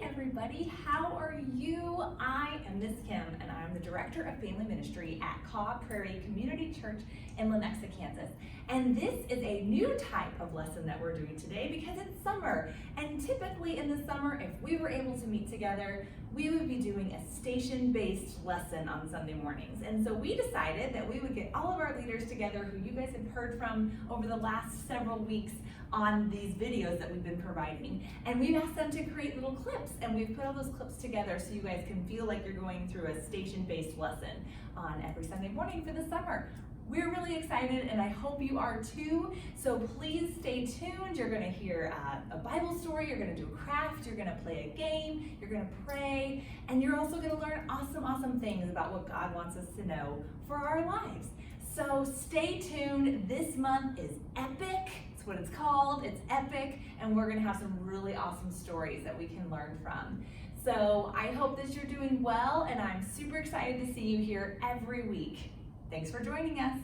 everybody, how are you? I am Miss Kim and I'm the Director of Family Ministry at Caw Prairie Community Church in Lenexa, Kansas. And this is a new type of lesson that we're doing today because it's summer. And typically in the summer, if we were able to meet together, we would be doing a station-based lesson on Sunday mornings. And so we decided that we would get all of our leaders together who you guys have heard from over the last several weeks on these videos that we've been providing. And we've asked them to create little clips, and we've put all those clips together so you guys can feel like you're going through a station-based lesson on every Sunday morning for the summer. We're really excited, and I hope you are too. So please stay tuned. You're going to hear a Bible story, you're going to do a craft, you're going to play a game, you're going to pray, and you're also going to learn awesome things about what God wants us to know for our lives. So stay tuned. This month is epic. It's what it's called. It's epic, and we're going to have some really awesome stories that we can learn from. So I hope that you're doing well, and I'm super excited to see you here every week. Thanks for joining us.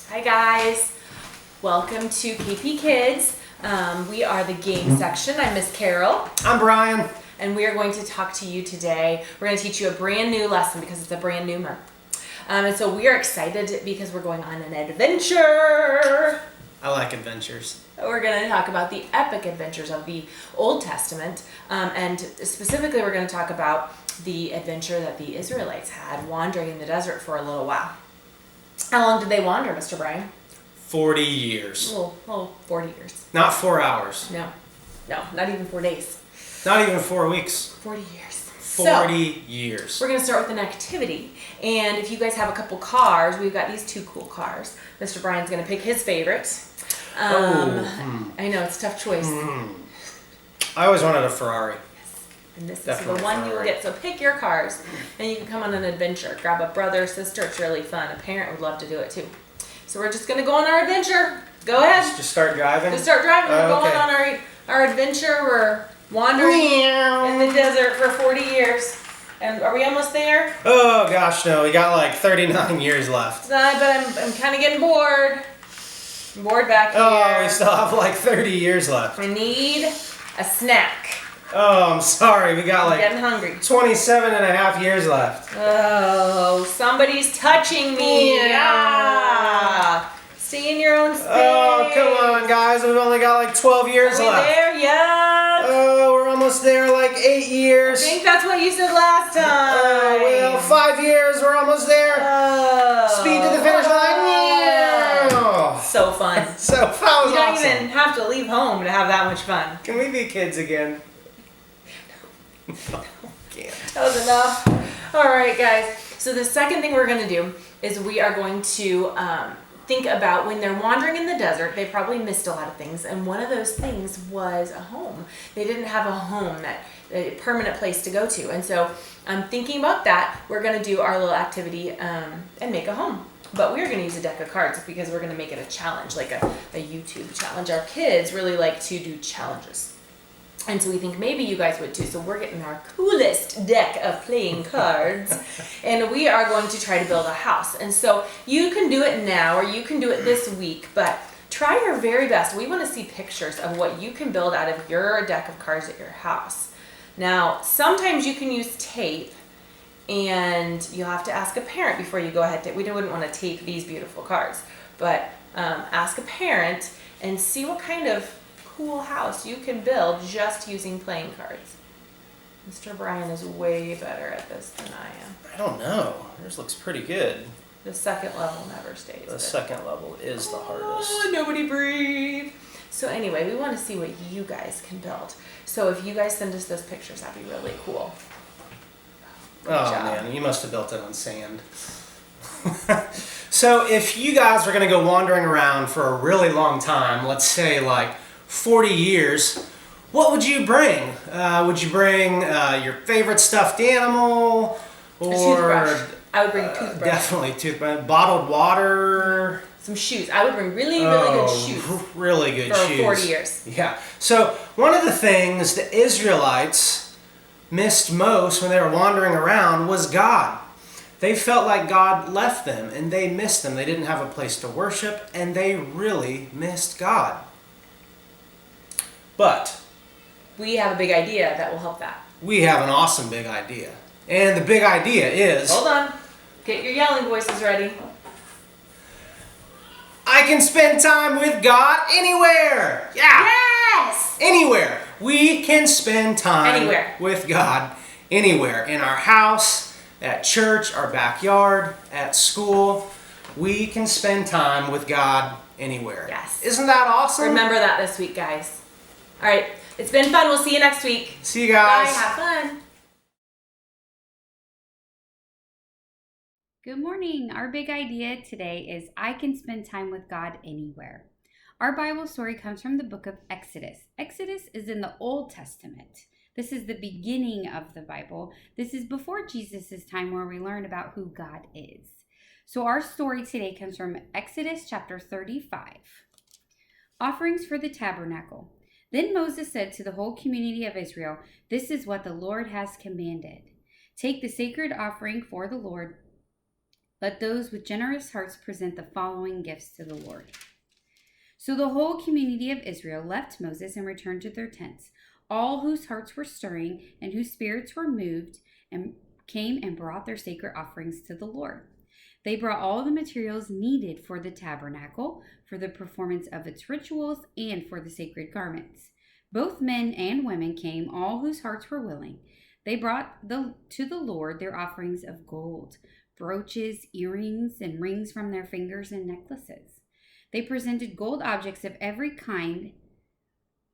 Hi guys, welcome to KP Kids. We are the game section. I'm Miss Carol. I'm Brian. And we are going to talk to you today. We're going to teach you a brand new lesson because it's a brand new month. And so we are excited because we're going on an adventure. I like adventures. We're going to talk about the epic adventures of the Old Testament. And specifically, we're going to talk about the adventure that the Israelites had wandering in the desert for a little while. How long did they wander, Mr. Brian? 40 years. Well, 40 years. Not 4 hours. No, not even 4 days. Not even 4 weeks. 40 years. 40 years. We're going to start with an activity. And if you guys have a couple cars, we've got these two cool cars. Mr. Brian's going to pick his favorite. I know, it's a tough choice. I always wanted a Ferrari. And this Definitely is the one you will Ferrari. get. So pick your cars and you can come on an adventure. Grab a brother or sister. It's really fun. A parent would love to do it too. So we're just going to go on our adventure. Go ahead. Just start driving? Just start driving. We're Okay. going on our adventure. We're wandering in the desert for 40 years. And are we almost there? Oh gosh, no. We got like 39 years left. But I'm kind of getting bored. I'm bored back here. Oh, we still have like 30 years left. I need a snack. Oh, I'm sorry. We got I'm like getting hungry. 27 and a half years left. Oh, somebody's touching me. Yeah. Stay in your own space. Oh, come on, guys. We've only got like 12 years Are we left. there? Yeah. Oh, we're almost there, like 8 years. I think that's what you said last time. Well, 5 years, we're almost there. Speed to the finish line. Yeah. So fun. So that was You don't awesome. even have to leave home to have that much fun. Can we be kids again? No, can't. That was enough. All right, guys. So the second thing we're going to do is we are going to think about when they're wandering in the desert, they probably missed a lot of things. And one of those things was a home. They didn't have a home, a permanent place to go to. And so thinking about that, we're going to do our little activity and make a home. But we're going to use a deck of cards because we're going to make it a challenge, like a YouTube challenge. Our kids really like to do challenges. And so we think maybe you guys would too. So we're getting our coolest deck of playing cards. And we are going to try to build a house. And so you can do it now or you can do it this week. But try your very best. We want to see pictures of what you can build out of your deck of cards at your house. Now, sometimes you can use tape. And you'll have to ask a parent before you go ahead. We wouldn't want to tape these beautiful cards. But ask a parent and see what kind of cool house you can build just using playing cards. Mr. Brian is way better at this than I am. I don't know. Yours looks pretty good. The second level never stays. The second level is the hardest. Oh, nobody breathe. So anyway, we want to see what you guys can build. So if you guys send us those pictures, that'd be really cool. Good job. Man, you must have built it on sand. So if you guys are going to go wandering around for a really long time, let's say like 40 years, what would you bring? Would you bring your favorite stuffed animal? Or a toothbrush. I would bring a toothbrush. Definitely toothbrush. Bottled water. Some shoes. I would bring really good shoes. Really good for shoes. 40 years. Yeah. So one of the things the Israelites missed most when they were wandering around was God. They felt like God left them and they missed them. They didn't have a place to worship and they really missed God. But we have a big idea that will help that. we have an awesome big idea. And the big idea is... Hold on. Get your yelling voices ready. I can spend time with God anywhere. Yeah. Yes! Anywhere. We can spend time Anywhere. with God anywhere. In our house, at church, our backyard, at school. We can spend time with God anywhere. Yes. Isn't that awesome? Remember that this week, guys. All right. It's been fun. We'll see you next week. See you guys. Bye. Have fun. Good morning. Our big idea today is I can spend time with God anywhere. Our Bible story comes from the book of Exodus. Exodus is in the Old Testament. This is the beginning of the Bible. This is before Jesus' time where we learn about who God is. So our story today comes from Exodus chapter 35. Offerings for the tabernacle. Then Moses said to the whole community of Israel, "This is what the Lord has commanded. Take the sacred offering for the Lord. Let those with generous hearts present the following gifts to the Lord." So the whole community of Israel left Moses and returned to their tents. All whose hearts were stirring and whose spirits were moved and came and brought their sacred offerings to the Lord. They brought all the materials needed for the tabernacle, for the performance of its rituals, and for the sacred garments. Both men and women came, all whose hearts were willing. They brought to the Lord their offerings of gold, brooches, earrings, and rings from their fingers and necklaces. They presented gold objects of every kind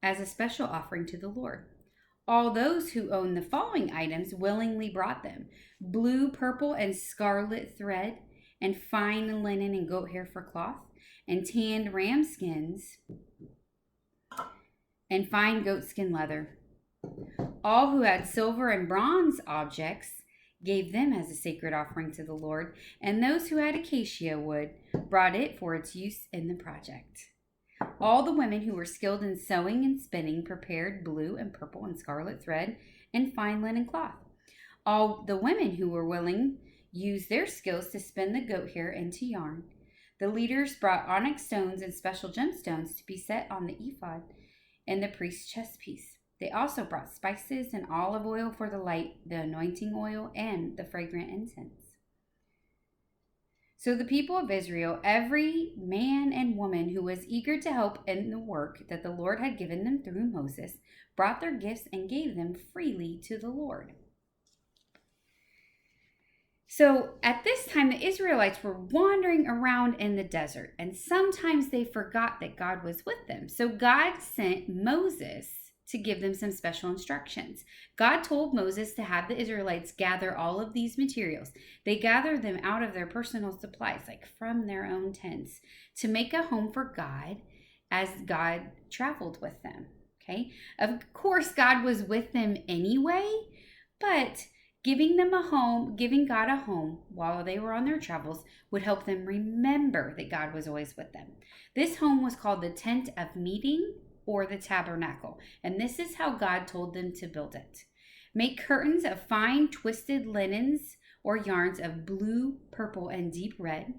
as a special offering to the Lord. All those who owned the following items willingly brought them: blue, purple, and scarlet thread, and fine linen and goat hair for cloth, and tanned ram skins, and fine goatskin leather. All who had silver and bronze objects gave them as a sacred offering to the Lord, and those who had acacia wood brought it for its use in the project. All the women who were skilled in sewing and spinning prepared blue and purple and scarlet thread and fine linen cloth. All the women who were willing used their skills to spin the goat hair into yarn. The leaders brought onyx stones and special gemstones to be set on the ephod and the priest's chest piece. They also brought spices and olive oil for the light, the anointing oil, and the fragrant incense. So the people of Israel, every man and woman who was eager to help in the work that the Lord had given them through Moses, brought their gifts and gave them freely to the Lord. So at this time, the Israelites were wandering around in the desert, and sometimes they forgot that God was with them. So God sent Moses to give them some special instructions. God told Moses to have the Israelites gather all of these materials. They gathered them out of their personal supplies, like from their own tents, to make a home for God as God traveled with them. Okay? Of course, God was with them anyway, but giving them a home, giving God a home while they were on their travels would help them remember that God was always with them. This home was called the tent of meeting, or the tabernacle, and this is how God told them to build it. Make curtains of fine twisted linens or yarns of blue, purple, and deep red.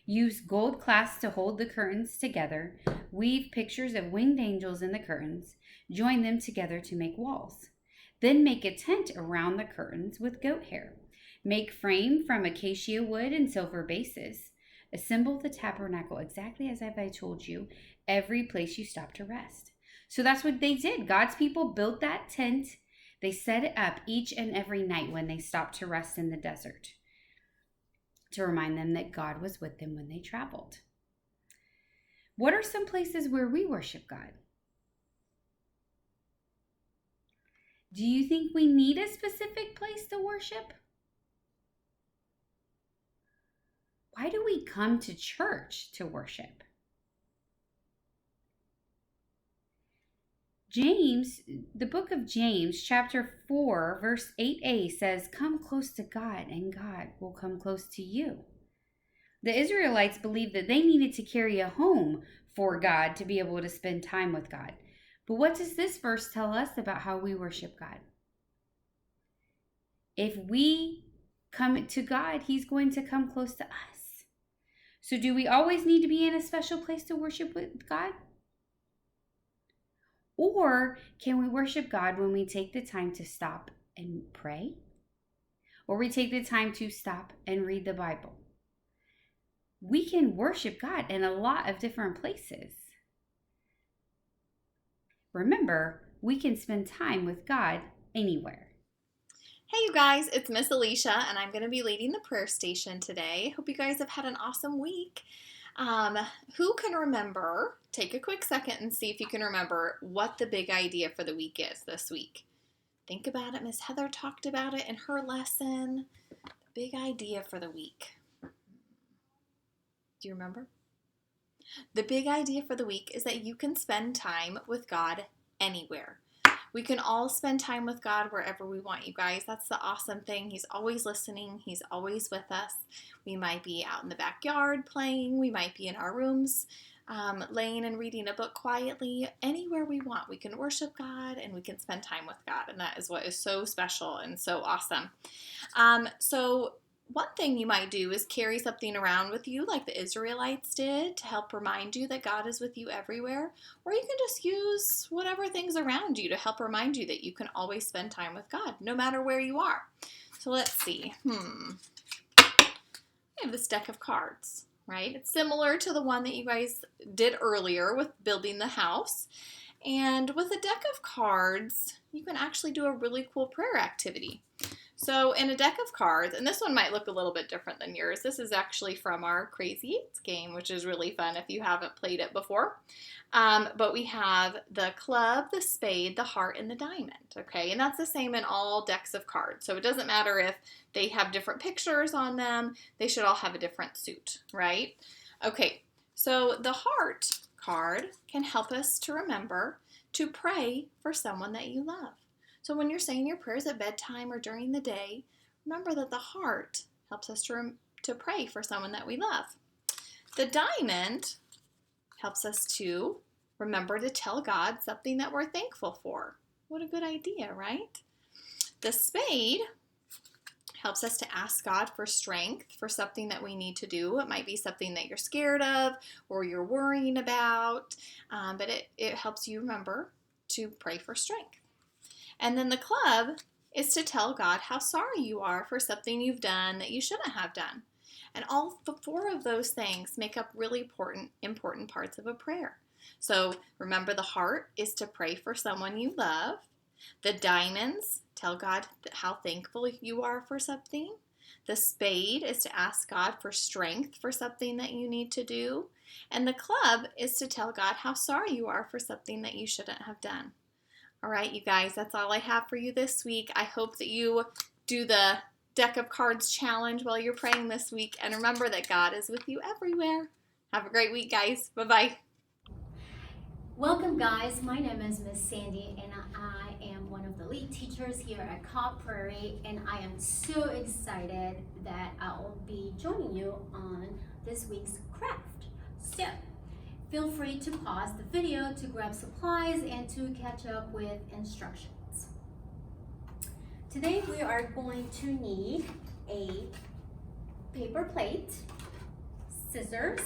Use gold clasps to hold the curtains together. Weave pictures of winged angels in the curtains. Join them together to make walls. Then make a tent around the curtains with goat hair. Make frame from acacia wood and silver bases. Assemble the tabernacle exactly as I told you, every place you stop to rest. So that's what they did. God's people built that tent. They set it up each and every night when they stopped to rest in the desert, to remind them that God was with them when they traveled. What are some places where we worship God? Do you think we need a specific place to worship? Why do we come to church to worship? James, the book of James, chapter 4, verse 8a says, "Come close to God, and God will come close to you." The Israelites believed that they needed to carry a home for God to be able to spend time with God. But what does this verse tell us about how we worship God? If we come to God, He's going to come close to us. So do we always need to be in a special place to worship with God? Or can we worship God when we take the time to stop and pray? Or we take the time to stop and read the Bible? We can worship God in a lot of different places. Remember, we can spend time with God anywhere. Hey you guys, it's Miss Alicia and I'm going to be leading the prayer station today. Hope you guys have had an awesome week. Who can remember, take a quick second and see if you can remember what the big idea for the week is this week. Think about it. Miss Heather talked about it in her lesson. The big idea for the week. Do you remember? The big idea for the week is that you can spend time with God anywhere. We can all spend time with God wherever we want, you guys. That's the awesome thing. He's always listening. He's always with us. We might be out in the backyard playing. We might be in our rooms laying and reading a book quietly. Anywhere we want, we can worship God and we can spend time with God. And that is what is so special and so awesome. So one thing you might do is carry something around with you like the Israelites did to help remind you that God is with you everywhere. Or you can just use whatever things around you to help remind you that you can always spend time with God, no matter where you are. So let's see. I have this deck of cards, right? It's similar to the one that you guys did earlier with building the house. And with a deck of cards, you can actually do a really cool prayer activity. So in a deck of cards, and this one might look a little bit different than yours. This is actually from our Crazy Eights game, which is really fun if you haven't played it before. But we have the club, the spade, the heart, and the diamond, okay? And that's the same in all decks of cards. So it doesn't matter if they have different pictures on them. They should all have a different suit, right? Okay, so the heart card can help us to remember to pray for someone that you love. So when you're saying your prayers at bedtime or during the day, remember that the heart helps us to pray for someone that we love. The diamond helps us to remember to tell God something that we're thankful for. What a good idea, right? The spade helps us to ask God for strength for something that we need to do. It might be something that you're scared of or you're worrying about, but it helps you remember to pray for strength. And then the club is to tell God how sorry you are for something you've done that you shouldn't have done. And all the four of those things make up really important parts of a prayer. So remember, the heart is to pray for someone you love. The diamonds tell God how thankful you are for something. The spade is to ask God for strength for something that you need to do. And the club is to tell God how sorry you are for something that you shouldn't have done. All right, you guys, that's all I have for you this week. I hope that you do the deck of cards challenge while you're praying this week. And remember that God is with you everywhere. Have a great week, guys. Bye-bye. Welcome, guys. My name is Miss Sandy, and I am one of the lead teachers here at Cobb Prairie, and I am so excited that I'll be joining you on this week's craft. So, feel free to pause the video to grab supplies and to catch up with instructions. Today we are going to need a paper plate, scissors,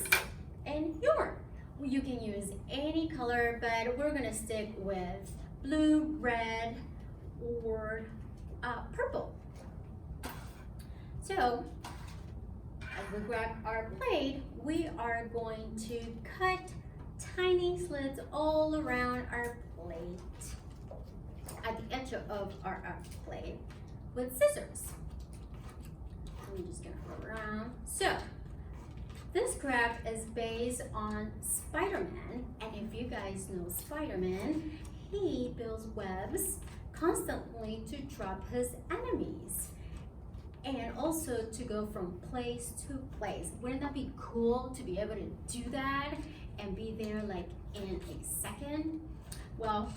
and yarn. You can use any color, but we're gonna stick with blue, red, or purple. So, as we grab our plate, we are going to cut tiny slits all around our plate, at the edge of our plate, with scissors. I'm just gonna go around. So, this craft is based on Spider-Man, and if you guys know Spider-Man, he builds webs constantly to trap his enemies, and also to go from place to place. Wouldn't that be cool to be able to do that and be there like in a second? Well,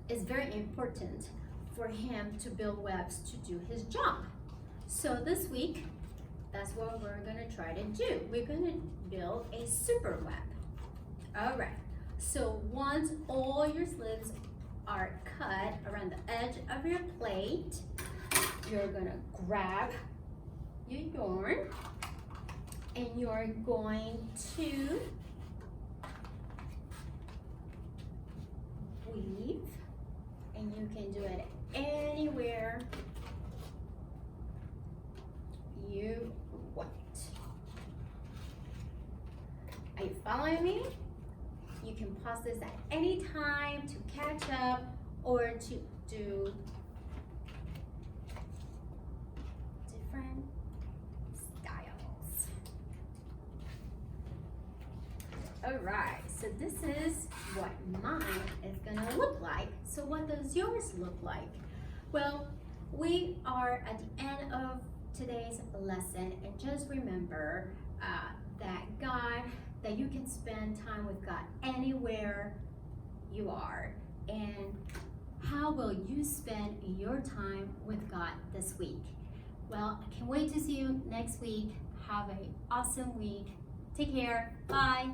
it's very important for him to build webs to do his job. So this week, that's what we're gonna try to do. We're gonna build a super web. All right, so once all your slits are cut around the edge of your plate, you're gonna grab your yarn and you're going to weave can do it anywhere you want. Are you following me? You can pause this at any time to catch up or to do different styles. Alright, so this is what mine is gonna look like. So what does yours look like? Well, we are at the end of today's lesson, and just remember that you can spend time with God anywhere you are. And how will you spend your time with God this week? Well, I can't wait to see you next week. Have an awesome week. Take care. Bye.